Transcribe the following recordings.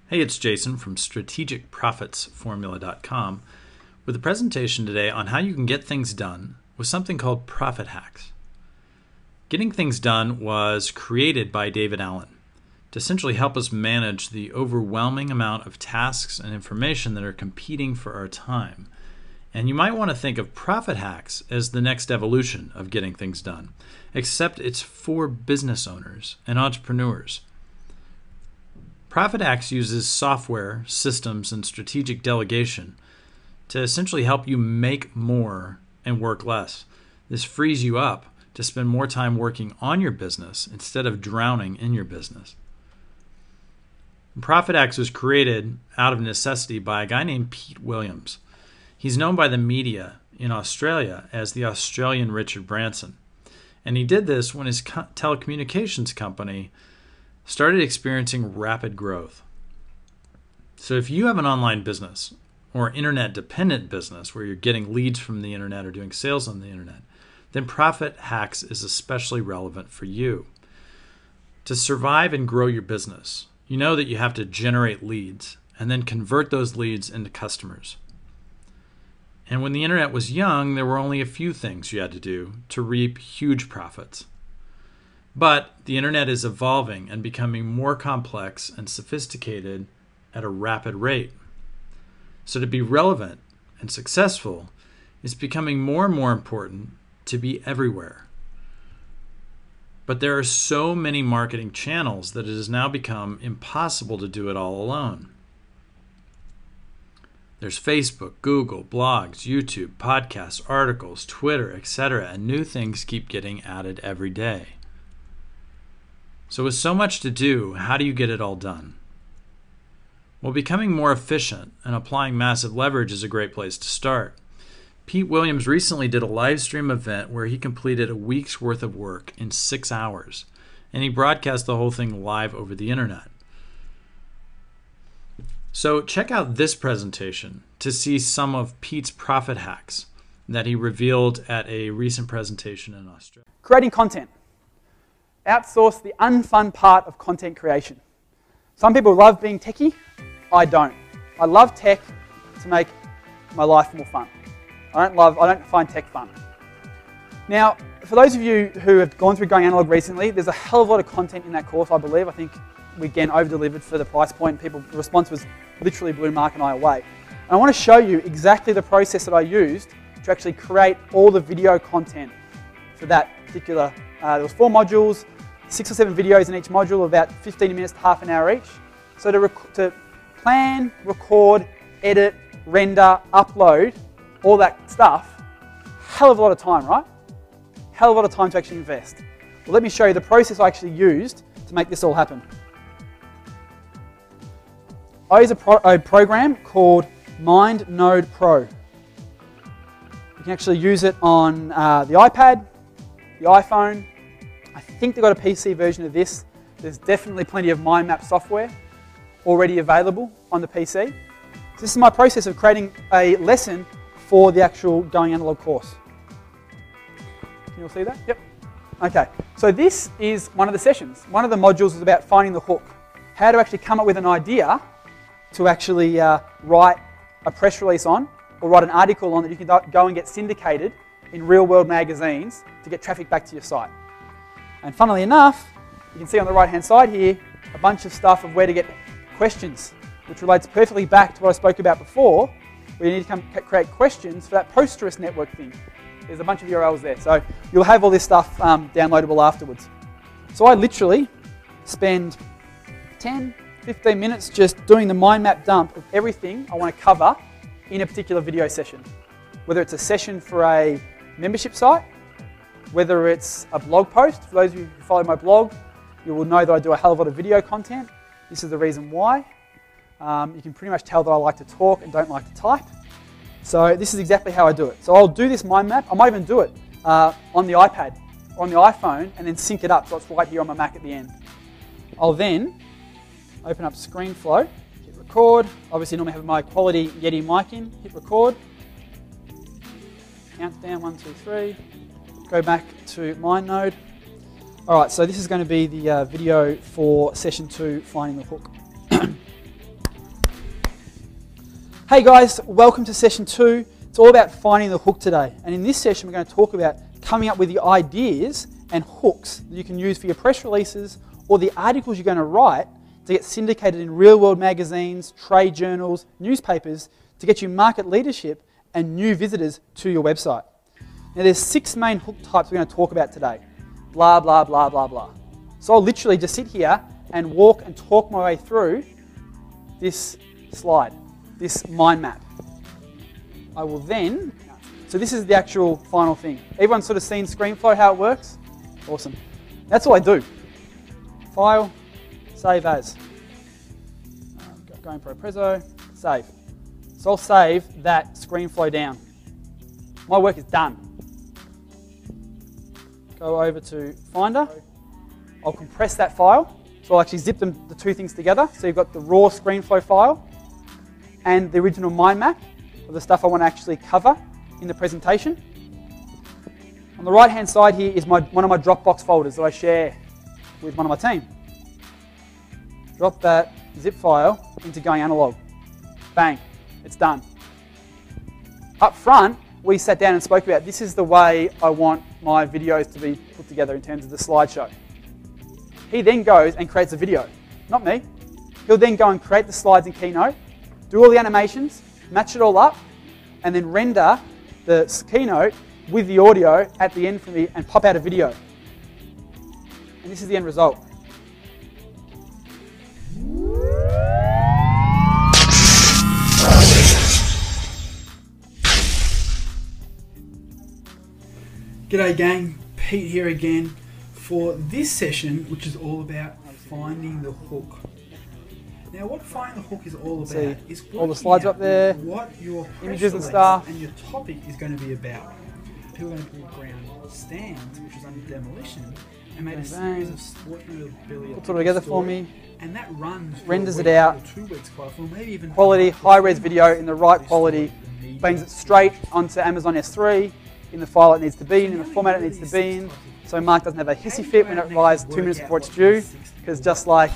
Hey, it's Jason from strategicprofitsformula.com with a presentation today on how you can get things done with something called profit hacks. Getting things done was created by David Allen to essentially help us manage the overwhelming amount of tasks and information that are competing for our time. And you might want to think of profit hacks as the next evolution of getting things done, except it's for business owners and entrepreneurs. Profit Hacks uses software, systems, and strategic delegation to essentially help you make more and work less. This frees you up to spend more time working on your business instead of drowning in your business. Profit Hacks was created out of necessity by a guy named Pete Williams. He's known by the media in Australia as the Australian Richard Branson. And he did this when his telecommunications company started experiencing rapid growth. So if you have an online business or internet-dependent business where you're getting leads from the internet or doing sales on the internet, then Profit Hacks is especially relevant for you. To survive and grow your business, you know that you have to generate leads and then convert those leads into customers. And when the internet was young, there were only a few things you had to do to reap huge profits. But the internet is evolving and becoming more complex and sophisticated at a rapid rate. So to be relevant and successful, it's becoming more and more important to be everywhere. But there are so many marketing channels that it has now become impossible to do it all alone. There's Facebook, Google, blogs, YouTube, podcasts, articles, Twitter, etc., and new things keep getting added every day. So with so much to do, how do you get it all done? Well, becoming more efficient and applying massive leverage is a great place to start. Pete Williams recently did a live stream event where he completed a week's worth of work in 6 hours, and he broadcast the whole thing live over the internet. So check out this presentation to see some of Pete's profit hacks that he revealed at a recent presentation in Australia. Creating content. Outsource the unfun part of content creation. Some people love being techie. I don't. I love tech to make my life more fun. I don't find tech fun. Now, for those of you who have gone through Going Analog recently, there's a hell of a lot of content in that course, I believe. I think we again over-delivered for the price point. The response was literally blew Mark and I away. And I want to show you exactly the process that I used to actually create all the video content for that particular. There was 4 modules, 6 or 7 videos in each module, about 15 minutes to half an hour each. So to plan, record, edit, render, upload, all that stuff, hell of a lot of time, right? Hell of a lot of time to actually invest. Well, let me show you the process I actually used to make this all happen. I use a program called MindNode Pro. You can actually use it on the iPad, the iPhone. I think they've got a PC version of this. There's definitely plenty of mind map software already available on the PC. So this is my process of creating a lesson for the actual Going Analog course. Can you all see that? Yep. Okay, so this is one of the sessions. One of the modules is about finding the hook. How to actually come up with an idea to actually write a press release on or write an article on that you can go and get syndicated in real-world magazines to get traffic back to your site. And funnily enough, you can see on the right-hand side here a bunch of stuff of where to get questions, which relates perfectly back to what I spoke about before, where you need to create questions for that Posterous network thing. There's a bunch of URLs there, so you'll have all this stuff downloadable afterwards. So I literally spend 10, 15 minutes just doing the mind map dump of everything I want to cover in a particular video session. Whether it's a session for a membership site, whether it's a blog post. For those of you who follow my blog, you will know that I do a hell of a lot of video content. This is the reason why. You can pretty much tell that I like to talk and don't like to type. So this is exactly how I do it. So I'll do this mind map. I might even do it on the iPad or on the iPhone and then sync it up so it's right here on my Mac at the end. I'll then open up ScreenFlow, hit record. Obviously normally have my quality Yeti mic in, hit record. Counts down, 1, 2, 3. Go back to MindNode. All right, so this is going to be the video for session 2, finding the hook. Hey guys, welcome to session 2. It's all about finding the hook today. And in this session, we're going to talk about coming up with the ideas and hooks that you can use for your press releases or the articles you're going to write to get syndicated in real-world magazines, trade journals, newspapers to get you market leadership and new visitors to your website. Now there's 6 main hook types we're going to talk about today. Blah, blah, blah, blah, blah. So I'll literally just sit here and walk and talk my way through this slide, this mind map. I will then, so this is the actual final thing. Everyone's sort of seen ScreenFlow, how it works? Awesome. That's all I do. File, save as. Going for a Prezzo, save. So I'll save that ScreenFlow down. My work is done. Go over to Finder. I'll compress that file. So I'll actually zip the 2 things together. So you've got the raw ScreenFlow file and the original mind map of the stuff I want to actually cover in the presentation. On the right hand side here is one of my Dropbox folders that I share with one of my team. Drop that zip file into Going Analog. Bang, it's done. Up front, we sat down and spoke about this is the way I want my videos to be put together in terms of the slideshow. He then goes and creates a video, not me. He'll then go and create the slides in Keynote, do all the animations, match it all up, and then render the Keynote with the audio at the end for me and pop out a video. And this is the end result. G'day gang, Pete here again for this session, which is all about finding the hook. Now what finding the hook is all about is all the slides up there, what your images and stuff, and your topic is going to be about. People are going to build ground stands, which is under demolition, and made a series of sports memorabilia. Put it all together for me. And that runs renders it out, or 2 weeks quite full, maybe even quality, high-res video in the right quality, bangs it straight onto Amazon S3 in the file it needs to be in the format it needs to be in, so Mark doesn't have a hissy fit when it arrives 2 minutes before it's due, because just like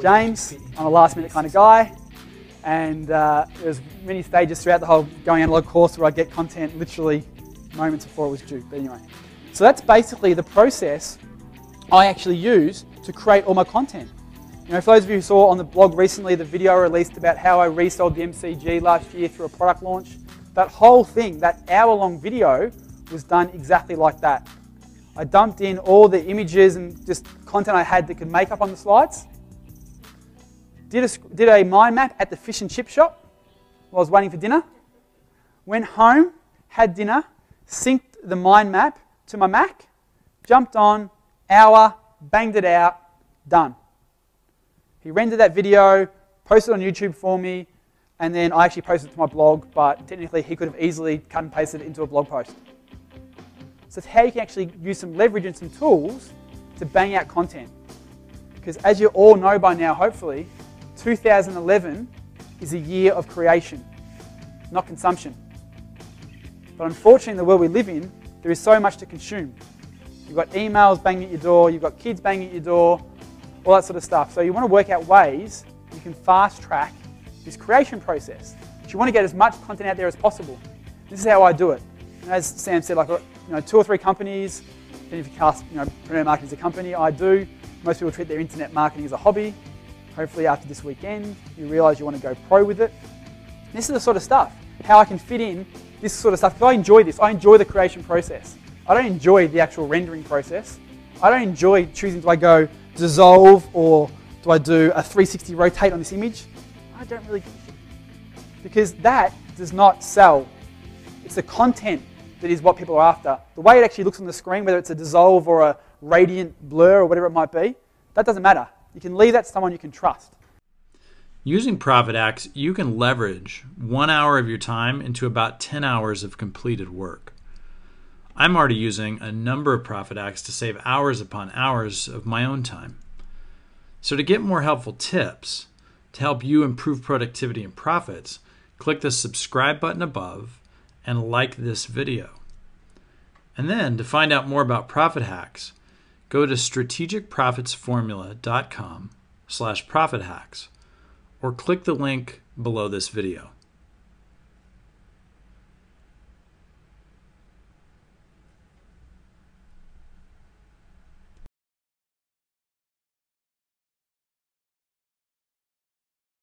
James, I'm a last-minute kind of guy, and there's many stages throughout the whole Going Analog course where I get content literally moments before it was due. But anyway, so that's basically the process I actually use to create all my content. You know, for those of you who saw on the blog recently the video I released about how I resold the MCG last year through a product launch, that whole thing, that hour-long video, was done exactly like that. I dumped in all the images and just content I had that could make up on the slides. Did a mind map at the fish and chip shop while I was waiting for dinner. Went home, had dinner, synced the mind map to my Mac, jumped on, hour, banged it out, done. He rendered that video, posted it on YouTube for me, and then I actually posted it to my blog, but technically he could have easily cut and pasted it into a blog post. So it's how you can actually use some leverage and some tools to bang out content. Because as you all know by now, hopefully, 2011 is a year of creation, not consumption. But unfortunately, in the world we live in, there is so much to consume. You've got emails banging at your door, you've got kids banging at your door, all that sort of stuff. So you want to work out ways you can fast track this creation process. But you want to get as much content out there as possible. This is how I do it. And as Sam said, like 2 or 3 companies, then if you cast Preneur Marketing as a company, I do. Most people treat their internet marketing as a hobby. Hopefully after this weekend, you realise you want to go pro with it. This is the sort of stuff, how I can fit in this sort of stuff, because I enjoy this. I enjoy the creation process. I don't enjoy the actual rendering process. I don't enjoy choosing, do I go dissolve or do I do a 360 rotate on this image? I don't really give a shit. Because that does not sell. It's the content that is what people are after. The way it actually looks on the screen, whether it's a dissolve or a radiant blur or whatever it might be, that doesn't matter. You can leave that to someone you can trust. Using Profit Hacks, you can leverage 1 hour of your time into about 10 hours of completed work. I'm already using a number of Profit Hacks to save hours upon hours of my own time. So to get more helpful tips to help you improve productivity and profits, click the subscribe button above and like this video. And then to find out more about Profit Hacks, go to strategicprofitsformula.com/profit hacks or click the link below this video.